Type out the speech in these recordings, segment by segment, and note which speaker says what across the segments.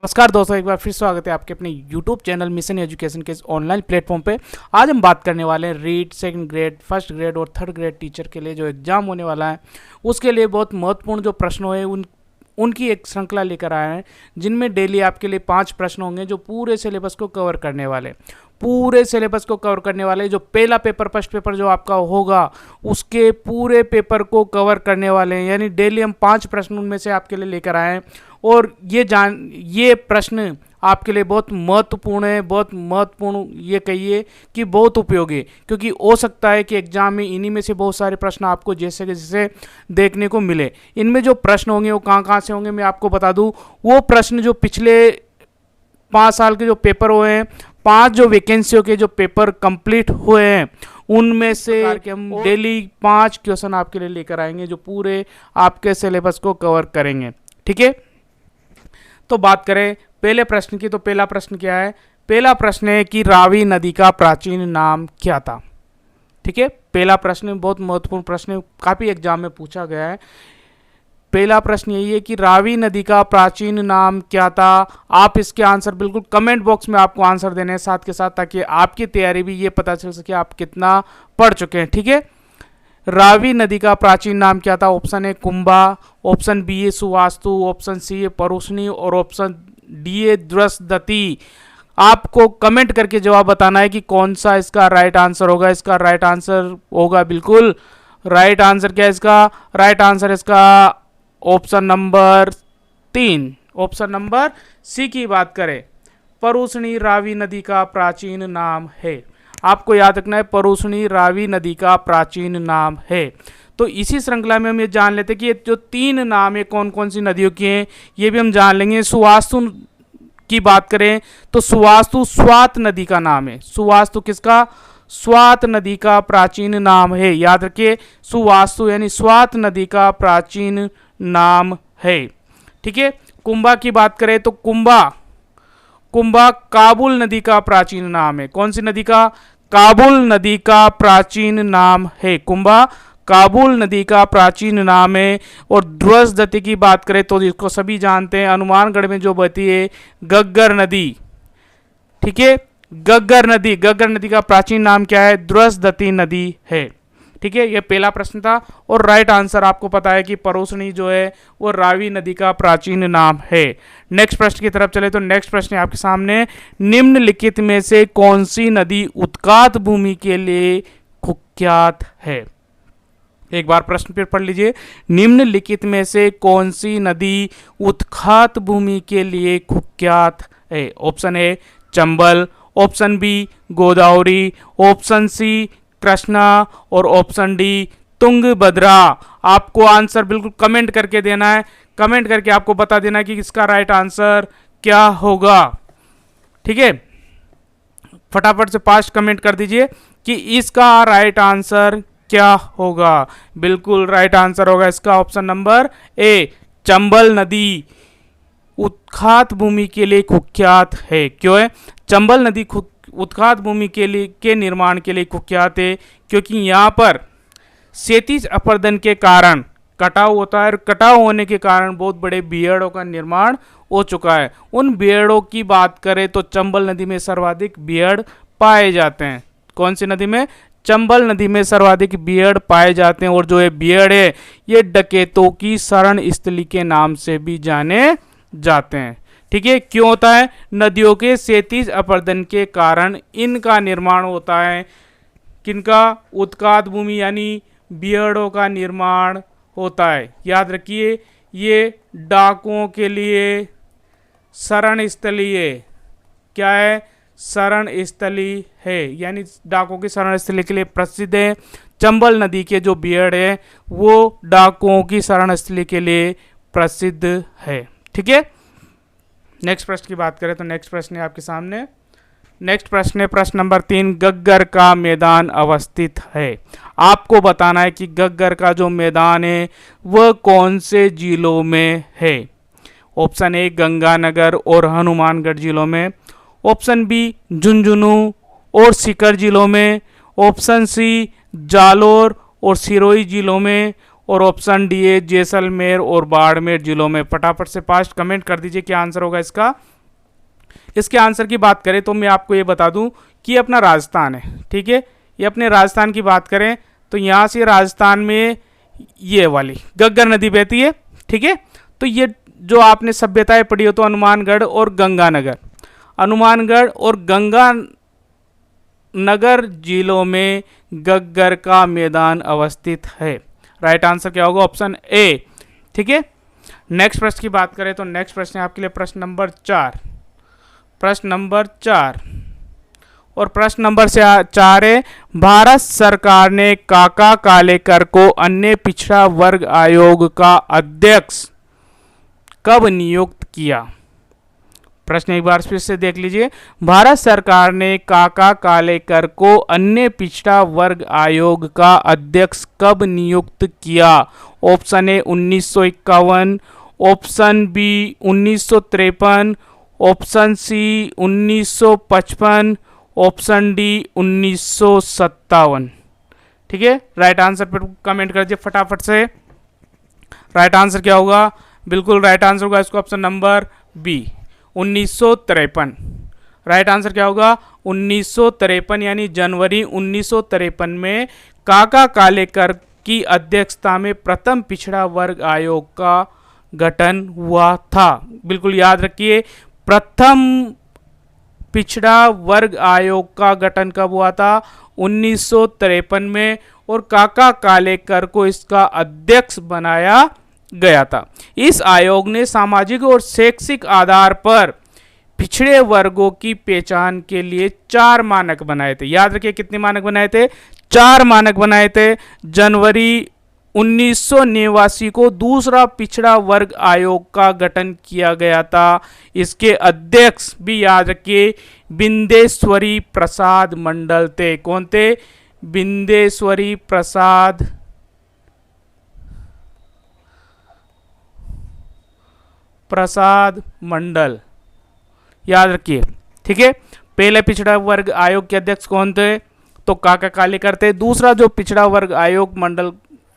Speaker 1: नमस्कार दोस्तों, एक बार फिर स्वागत है आपके अपने YouTube चैनल मिशन एजुकेशन के इस ऑनलाइन प्लेटफॉर्म पे। आज हम बात करने वाले हैं REET second grade, first grade और थर्ड ग्रेड टीचर के लिए जो एग्ज़ाम होने वाला है उसके लिए बहुत महत्वपूर्ण जो प्रश्न है उनकी एक श्रृंखला लेकर आए हैं, जिनमें डेली आपके लिए 5 प्रश्न होंगे जो पूरे सिलेबस को कवर करने वाले जो पहला पेपर, फर्स्ट पेपर जो आपका होगा उसके पूरे पेपर को कवर करने वाले हैं। यानी डेली हम 5 प्रश्न उनमें से आपके लिए लेकर आए हैं और ये प्रश्न आपके लिए बहुत महत्वपूर्ण है, बहुत महत्वपूर्ण ये कहिए कि बहुत उपयोगी, क्योंकि हो सकता है कि एग्जाम में इन्हीं में से बहुत सारे प्रश्न आपको जैसे देखने को मिले। इनमें जो प्रश्न होंगे वो कहाँ से होंगे मैं आपको बता दूं। वो प्रश्न जो पिछले 5 साल के जो पेपर हुए हैं, 5 जो वैकेंसियों के जो पेपर कंप्लीट हुए हैं, उनमें से हम डेली 5 क्वेश्चन आपके लिए लेकर आएंगे जो पूरे आपके सिलेबस को कवर करेंगे। ठीक है, तो बात करें पहले प्रश्न की, तो पहला प्रश्न क्या है? पहला प्रश्न है कि रावी नदी का प्राचीन नाम क्या था। ठीक है, पहला प्रश्न बहुत महत्वपूर्ण प्रश्न है, काफी एग्जाम में पूछा गया है। पहला प्रश्न यही है कि रावी नदी का प्राचीन नाम क्या था। आप इसके आंसर बिल्कुल कमेंट बॉक्स में आपको आंसर देने हैं साथ के साथ, ताकि आपकी तैयारी भी ये पता चल सके आप कितना पढ़ चुके हैं। ठीक है, रावी नदी का प्राचीन नाम क्या था? Option A Kumbha, option B a Suvastu, option C a Parushni और ऑप्शन डी ए द्रसदती। आपको कमेंट करके जवाब बताना है कि कौन सा इसका राइट आंसर होगा। इसका राइट आंसर होगा बिल्कुल राइट आंसर क्या है इसका? राइट आंसर इसका option number 3, option number C की बात करें, परुष्णी रावी नदी का प्राचीन नाम है। आपको याद रखना है, परुष्णी रावी नदी का प्राचीन नाम है। तो इसी श्रृंखला में हम ये जान लेते हैं कि ये जो 3 नाम है कौन कौन सी नदियों के हैं, ये भी हम जान लेंगे। सुवास्तु की बात करें तो सुवास्तु स्वात नदी का नाम है। सुवास्तु किसका? स्वात नदी का प्राचीन नाम है। याद रखिए, सुवास्तु यानी स्वात नदी का प्राचीन नाम है। ठीक है, कुंभा की बात करें तो कुंभा काबुल नदी का प्राचीन नाम है। कौन सी नदी का? काबुल नदी का प्राचीन नाम है। कुंभा काबुल नदी का प्राचीन नाम है। और द्रसदती की बात करें तो इसको सभी जानते हैं, हनुमानगढ़ में जो बहती है गग्गर नदी। ठीक है, गग्गर नदी का प्राचीन नाम क्या है? द्रसदती नदी है। ठीक है, यह पहला प्रश्न था और राइट आंसर आपको पता है कि परुष्णी जो है वो रावी नदी का प्राचीन नाम है। नेक्स्ट प्रश्न की तरफ चले तो नेक्स्ट प्रश्न है आपके सामने, निम्नलिखित में से कौन सी नदी उत्कात भूमि के लिए कुख्यात है? एक बार प्रश्न फिर पढ़ लीजिए, निम्नलिखित में से कौन सी नदी उत्कात भूमि के लिए कुख्यात है? Option A Chambal, option B Godavari, option C Krishna और ऑप्शन डी तुंगभद्रा। आपको आंसर बिल्कुल कमेंट करके देना है, कमेंट करके आपको बता देना है कि इसका राइट आंसर क्या होगा। ठीक है, फटाफट से 5 कमेंट कर दीजिए कि इसका राइट आंसर क्या होगा। बिल्कुल राइट आंसर होगा इसका ऑप्शन नंबर ए, चंबल नदी उत्खात भूमि के लिए कुख्यात है। क्यों है चंबल नदी उत्खात भूमि के निर्माण के लिए कुख्यात है? क्योंकि यहाँ पर क्षैतिज अपरदन के कारण कटाव होता है और कटाव होने के कारण बहुत बड़े बियर्डों का निर्माण हो चुका है। उन बियर्डों की बात करें तो चंबल नदी में सर्वाधिक बियर्ड पाए जाते हैं। कौन सी नदी में? चंबल नदी में सर्वाधिक बियर्ड पाए जाते हैं। और जो ये बियर्ड है ये डकैतों की शरण स्थली के नाम से भी जाने जाते हैं। ठीक है, क्यों होता है? नदियों के क्षैतिज अपरदन के कारण इनका निर्माण होता है। किनका? उत्कात भूमि यानी बियर्डों का निर्माण होता है। याद रखिए, ये डाकुओं के लिए शरण स्थली है। क्या है? शरण स्थली है, यानी डाकुओं की शरण स्थली के लिए प्रसिद्ध है। चंबल नदी के जो बियर्ड है वो डाकुओं की शरण स्थली के लिए प्रसिद्ध है। ठीक है, नेक्स्ट प्रश्न की बात करें तो नेक्स्ट प्रश्न है आपके सामने। नेक्स्ट प्रश्न है प्रश्न नंबर 3, गग्गर का मैदान अवस्थित है। आपको बताना है कि गग्गर का जो मैदान है वह कौन से जिलों में है। ऑप्शन ए गंगानगर और हनुमानगढ़ जिलों में, ऑप्शन बी झुंझुनू और सीकर जिलों में, ऑप्शन सी जालोर और सिरोही जिलों में, और ऑप्शन डी है जैसलमेर और बाड़मेर जिलों में। फटाफट से 5 कमेंट कर दीजिए क्या आंसर होगा इसका। इसके आंसर की बात करें तो मैं आपको ये बता दूं कि ये अपना राजस्थान है, ठीक है। ये अपने राजस्थान की बात करें तो यहाँ से राजस्थान में ये वाली गग्गर नदी बहती है, ठीक है। तो ये जो आपने सभ्यताएं पढ़ी हो तो हनुमानगढ़ और गंगानगर, हनुमानगढ़ और गंगानगर जिलों में गग्गर का मैदान अवस्थित है। राइट आंसर क्या होगा? ऑप्शन ए, ठीक है। नेक्स्ट प्रश्न की बात करें तो नेक्स्ट प्रश्न है आपके लिए प्रश्न नंबर 4। प्रश्न नंबर 4 और प्रश्न नंबर 4 है, भारत सरकार ने काका कालेकर को अन्य पिछड़ा वर्ग आयोग का अध्यक्ष कब नियुक्त किया? प्रश्न एक बार फिर से देख लीजिए। भारत सरकार ने काका कालेकर को अन्य पिछड़ा वर्ग आयोग का अध्यक्ष कब नियुक्त किया? Option A 1951, option B 1953, option C 1955, option D 1957। ठीक है, राइट आंसर पर कमेंट कर दीजिए फटाफट से। राइट आंसर क्या होगा? बिल्कुल राइट आंसर होगा इसको option number B 1953। Right answer क्या होगा? 1953 यानी जनवरी 1953 में काका कालेकर की अध्यक्षता में प्रथम पिछड़ा वर्ग आयोग का गठन हुआ था। बिल्कुल याद रखिए, प्रथम पिछड़ा वर्ग आयोग का गठन कब हुआ था? 1953 में, और काका कालेकर को इसका अध्यक्ष बनाया गया था। इस आयोग ने सामाजिक और शैक्षिक आधार पर पिछड़े वर्गों की पहचान के लिए 4 मानक बनाए थे। याद रखिए कितने मानक बनाए थे? 4 मानक बनाए थे। जनवरी 1989 को दूसरा पिछड़ा वर्ग आयोग का गठन किया गया था। इसके अध्यक्ष भी याद रखिए बिंदेश्वरी प्रसाद मंडल थे। कौन थे? बिंदेश्वरी प्रसाद मंडल, याद रखिए। ठीक है, पहले पिछड़ा वर्ग आयोग के अध्यक्ष कौन थे? तो काका कालेकर थे। दूसरा जो पिछड़ा वर्ग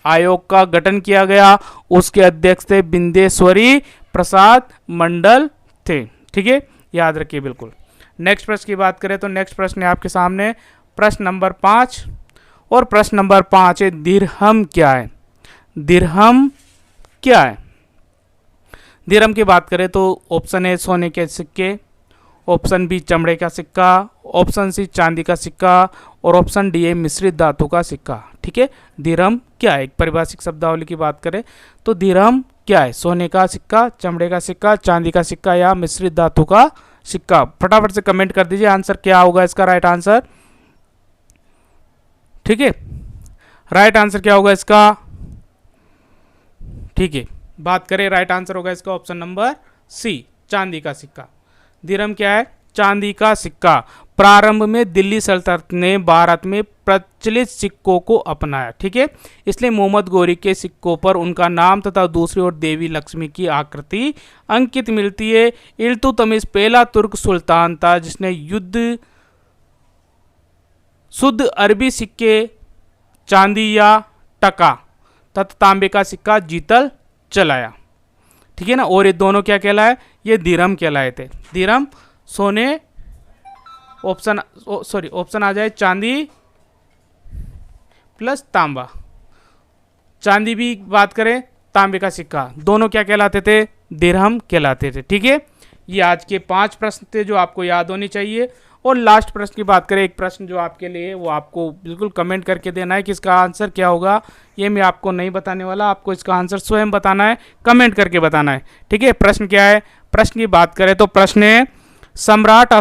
Speaker 1: आयोग का गठन किया गया उसके अध्यक्ष थे बिंदेश्वरी प्रसाद मंडल थे। ठीक है, याद रखिए बिल्कुल। नेक्स्ट प्रश्न की बात करें तो नेक्स्ट प्रश्न है आपके सामने प्रश्न नंबर 5, और प्रश्न नंबर 5 है दिरहम क्या है? दिरहम क्या है? दिरहम की बात करें तो ऑप्शन ए सोने के सिक्के, ऑप्शन बी चमड़े का सिक्का, ऑप्शन सी चांदी का सिक्का, और ऑप्शन डी है मिश्रित धातु का सिक्का। ठीक है, दिरहम क्या है? एक पारिभाषिक शब्दावली की बात करें तो दिरहम क्या है? सोने का सिक्का, चमड़े का सिक्का, चांदी का सिक्का या मिश्रित धातु का सिक्का? फटाफट से कमेंट कर दीजिए आंसर क्या होगा इसका राइट आंसर। ठीक है, राइट आंसर क्या होगा इसका? ठीक है, बात करें राइट आंसर होगा इसका ऑप्शन नंबर सी चांदी का सिक्का। दिरहम क्या है? चांदी का सिक्का। प्रारंभ में दिल्ली सल्तनत ने भारत में प्रचलित सिक्कों को अपनाया। ठीक है, इसलिए मोहम्मद गोरी के सिक्कों पर उनका नाम तथा दूसरी ओर देवी लक्ष्मी की आकृति अंकित मिलती है। इल्तुतमिश पहला तुर्क सुल्तान था जिसने शुद्ध अरबी सिक्के, चांदी या टका तथा तांबे का सिक्का जीतल चलाया। ठीक है ना, और ये दोनों क्या कहलाए? ये दिरहम कहलाए थे। दिरहम सोने, ऑप्शन आ जाए चांदी प्लस तांबा। चांदी भी बात करें, तांबे का सिक्का, दोनों क्या कहलाते थे? दिरहम कहलाते थे। ठीक है, ये आज के 5 प्रश्न थे जो आपको याद होने चाहिए। और लास्ट प्रश्न की बात करें, एक प्रश्न जो आपके लिए वो आपको बिल्कुल कमेंट करके देना है कि इसका आंसर क्या होगा। ये मैं आपको नहीं बताने वाला, आपको इसका आंसर स्वयं बताना है, कमेंट करके बताना है। ठीक है, प्रश्न क्या है? प्रश्न की बात करें तो प्रश्न है सम्राट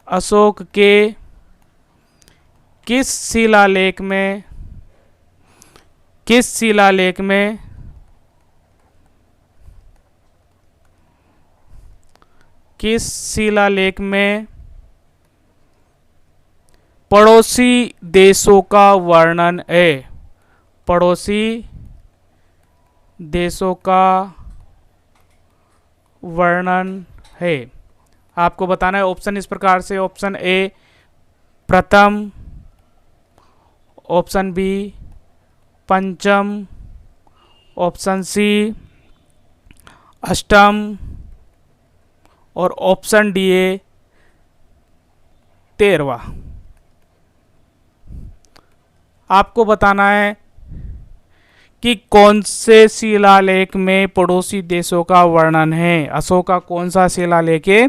Speaker 1: अशोक के किस शिलालेख में पड़ोसी देशों का वर्णन है? पड़ोसी देशों का वर्णन है, आपको बताना है। ऑप्शन इस प्रकार से, ऑप्शन ए प्रथम, ऑप्शन बी पंचम, ऑप्शन सी अष्टम और ऑप्शन डी है 13वां। आपको बताना है कि कौन से शिलालेख में पड़ोसी देशों का वर्णन है। अशोक का कौन सा शिलालेख है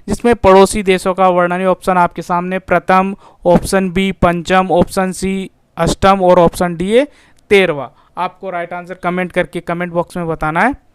Speaker 1: जिसमें पड़ोसी देशों का वर्णन है? ऑप्शन आपके सामने, प्रथम, ऑप्शन बी पंचम, ऑप्शन सी अष्टम और ऑप्शन डी है 13वां। आपको राइट आंसर कमेंट करके कमेंट बॉक्स में बताना है।